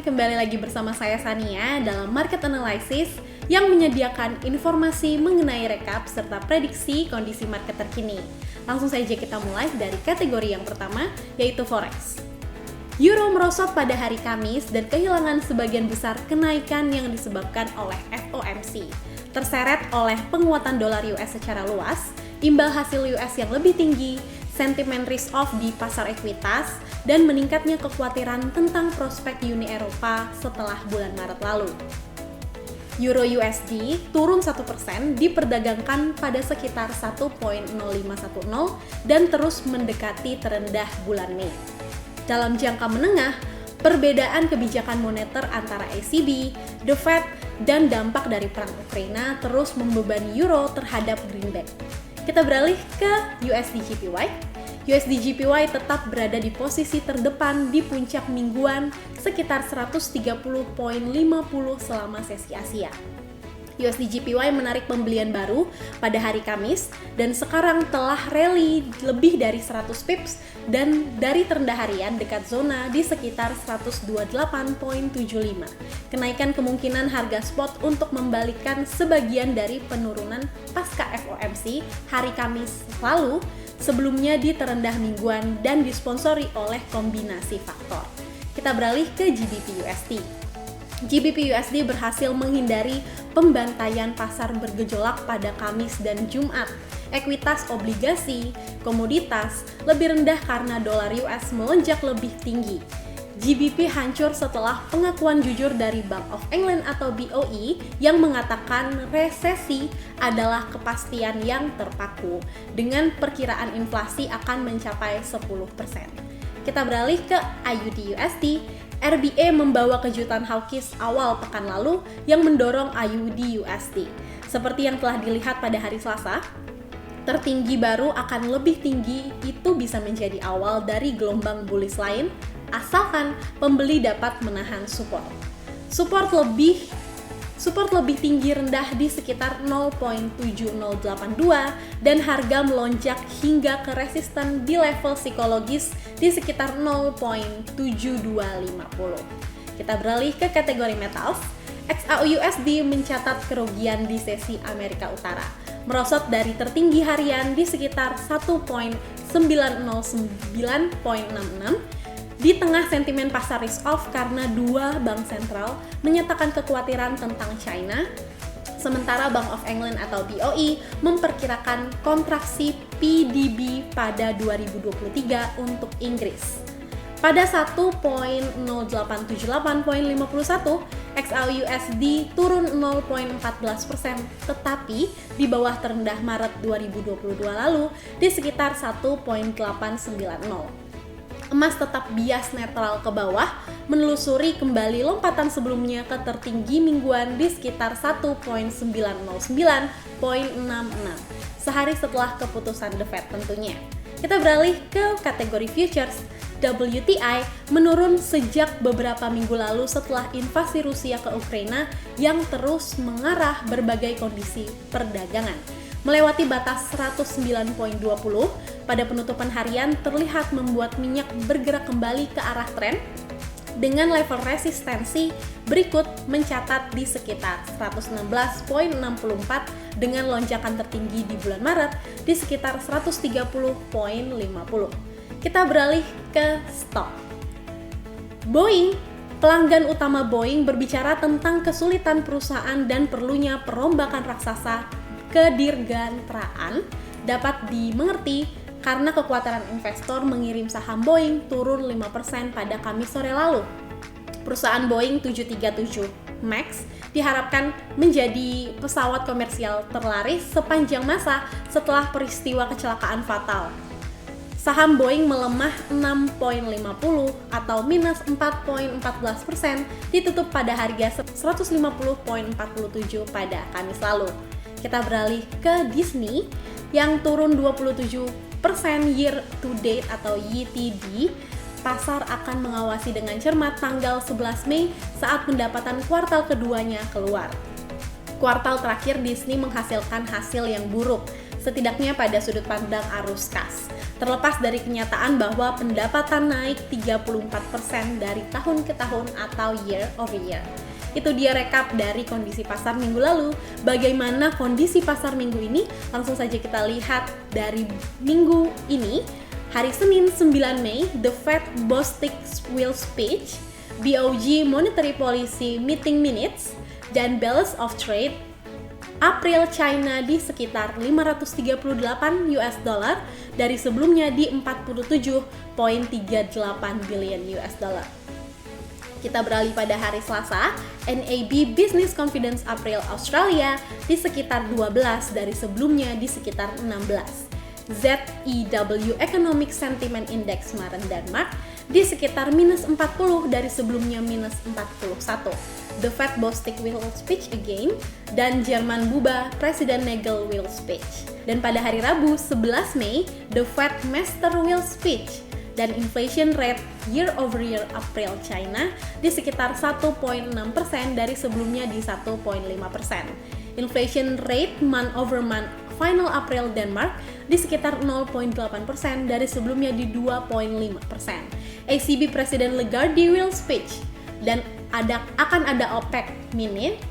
kembali lagi bersama saya Sania dalam Market Analysis yang menyediakan informasi mengenai rekap serta prediksi kondisi market terkini. Langsung saja kita mulai dari kategori yang pertama, yaitu Forex. Euro merosot pada hari Kamis dan kehilangan sebagian besar kenaikan yang disebabkan oleh FOMC. Terseret oleh penguatan dolar US secara luas, imbal hasil US yang lebih tinggi, sentimen risk off di pasar ekuitas, dan meningkatnya kekhawatiran tentang prospek Uni Eropa setelah bulan Maret lalu. Euro USD turun 1% diperdagangkan pada sekitar 1.0510 dan terus mendekati terendah bulan Mei. Dalam jangka menengah, perbedaan kebijakan moneter antara ECB, The Fed, dan dampak dari perang Ukraina terus membebani euro terhadap greenback. Kita beralih ke USD JPY. USD JPY tetap berada di posisi terdepan di puncak mingguan sekitar 130.50 selama sesi Asia. USD JPY menarik pembelian baru pada hari Kamis dan sekarang telah rally lebih dari 100 pips dan dari terendah harian dekat zona di sekitar 128.75. Kenaikan kemungkinan harga spot untuk membalikkan sebagian dari penurunan pasca FOMC hari Kamis lalu sebelumnya di terendah mingguan dan disponsori oleh kombinasi faktor. Kita beralih ke GBP USD. GBP USD berhasil menghindari pembantaian pasar bergejolak pada Kamis dan Jumat. Ekuitas obligasi, komoditas lebih rendah karena dolar US melonjak lebih tinggi. GBP hancur setelah pengakuan jujur dari Bank of England atau BOE yang mengatakan resesi adalah kepastian yang terpaku dengan perkiraan inflasi akan mencapai 10%. Kita beralih ke AUD USD. RBA membawa kejutan hawkish awal pekan lalu yang mendorong AUD USD. Seperti yang telah dilihat pada hari Selasa, tertinggi baru akan lebih tinggi itu bisa menjadi awal dari gelombang bullish lain asalkan pembeli dapat menahan support. Support lebih tinggi rendah di sekitar 0.7082 dan harga melonjak hingga ke resisten di level psikologis di sekitar 0.7250. Kita beralih ke kategori metals. XAUUSD mencatat kerugian di sesi Amerika Utara, merosot dari tertinggi harian di sekitar 1.909.66 di tengah sentimen pasar risk off karena dua bank sentral menyatakan kekhawatiran tentang China, sementara Bank of England atau BOE memperkirakan kontraksi PDB pada 2023 untuk Inggris. Pada 1.0878.51, XAUUSD turun 0.14%, tetapi di bawah terendah Maret 2022 lalu di sekitar 1.890. Emas tetap bias netral ke bawah, menelusuri kembali lompatan sebelumnya ke tertinggi mingguan di sekitar 1.909.66 sehari setelah keputusan The Fed tentunya. Kita beralih ke kategori futures. WTI menurun sejak beberapa minggu lalu setelah invasi Rusia ke Ukraina yang terus mengarah berbagai kondisi perdagangan. Melewati batas 109.20 pada penutupan harian terlihat membuat minyak bergerak kembali ke arah tren dengan level resistensi berikut mencatat di sekitar 116.64 dengan lonjakan tertinggi di bulan Maret di sekitar 130.50. Kita beralih ke stok. Boeing. Pelanggan utama Boeing berbicara tentang kesulitan perusahaan dan perlunya perombakan raksasa kedirgantaraan dapat dimengerti karena kekhawatiran investor mengirim saham Boeing turun 5% pada Kamis sore lalu. Perusahaan Boeing 737 MAX diharapkan menjadi pesawat komersial terlaris sepanjang masa setelah peristiwa kecelakaan fatal. Saham Boeing melemah 6.50 atau minus 4.14%, ditutup pada harga 150.47 pada Kamis lalu. Kita beralih ke Disney yang turun 27% year to date atau YTD. Pasar akan mengawasi dengan cermat tanggal 11 Mei saat pendapatan kuartal keduanya keluar. Kuartal terakhir Disney menghasilkan hasil yang buruk, setidaknya pada sudut pandang arus kas. Terlepas dari kenyataan bahwa pendapatan naik 34% dari tahun ke tahun atau year over year. Itu dia rekap dari kondisi pasar minggu lalu. Bagaimana kondisi pasar minggu ini? Langsung saja kita lihat dari minggu ini. Hari Senin 9 Mei, The Fed Bostic Will Speech, BOJ Monetary Policy Meeting Minutes, dan Balance of Trade April China di sekitar 538 US dollar dari sebelumnya di 47,38 billion US dollar. Kita beralih pada hari Selasa, NAB Business Confidence April Australia di sekitar 12 dari sebelumnya di sekitar 16. ZEW Economic Sentiment Index Maret Denmark di sekitar minus 40 dari sebelumnya minus 41. The Fed Bostic will speech again, dan Jerman Buba Presiden Nagel will speech. Dan pada hari Rabu 11 Mei, The Fed Master will speech, dan inflation rate year over year April China di sekitar 1,6% dari sebelumnya di 1,5%. Inflation rate month over month final April Denmark di sekitar 0,8% dari sebelumnya di 2,5%. ECB Presiden Lagarde will speech, dan akan ada OPEC minutes,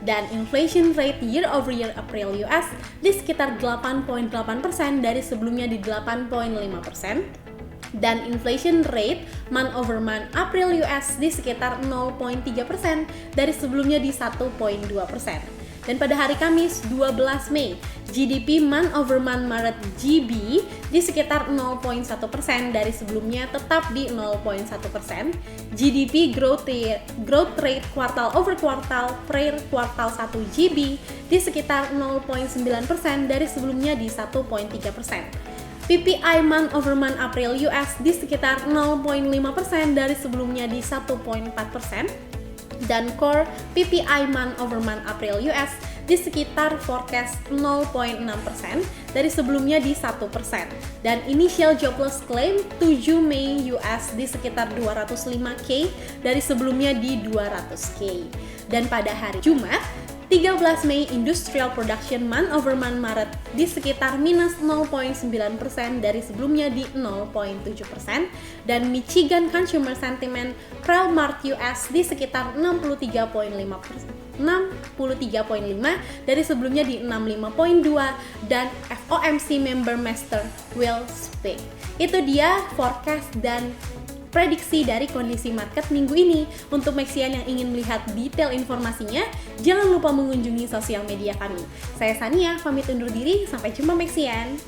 dan inflation rate year over year April US di sekitar 8,8% dari sebelumnya di 8,5%. Dan inflation rate month over month April US di sekitar 0,3% dari sebelumnya di 1,2%. Dan pada hari Kamis 12 Mei, GDP month over month Maret GB di sekitar 0,1% dari sebelumnya tetap di 0,1%. GDP growth rate kuartal over kuartal per kuartal 1 GB di sekitar 0,9% dari sebelumnya di 1,3%. PPI month over month April US di sekitar 0,5% dari sebelumnya di 1,4%, dan core PPI month over month April US di sekitar forecast 0,6% dari sebelumnya di 1%, dan initial jobless claim 7 Mei US di sekitar 205K dari sebelumnya di 200K. Dan pada hari Jumat 13 Mei, Industrial Production month over month Maret di sekitar minus 0,9% dari sebelumnya di 0,7%, dan Michigan Consumer Sentiment Pral Mart US di sekitar 63,5 dari sebelumnya di 65,2, dan FOMC Member Master will speak. Itu dia forecast dan prediksi dari kondisi market minggu ini. Untuk Mexian yang ingin melihat detail informasinya, jangan lupa mengunjungi sosial media kami. Saya Sania, pamit undur diri, sampai jumpa Mexian.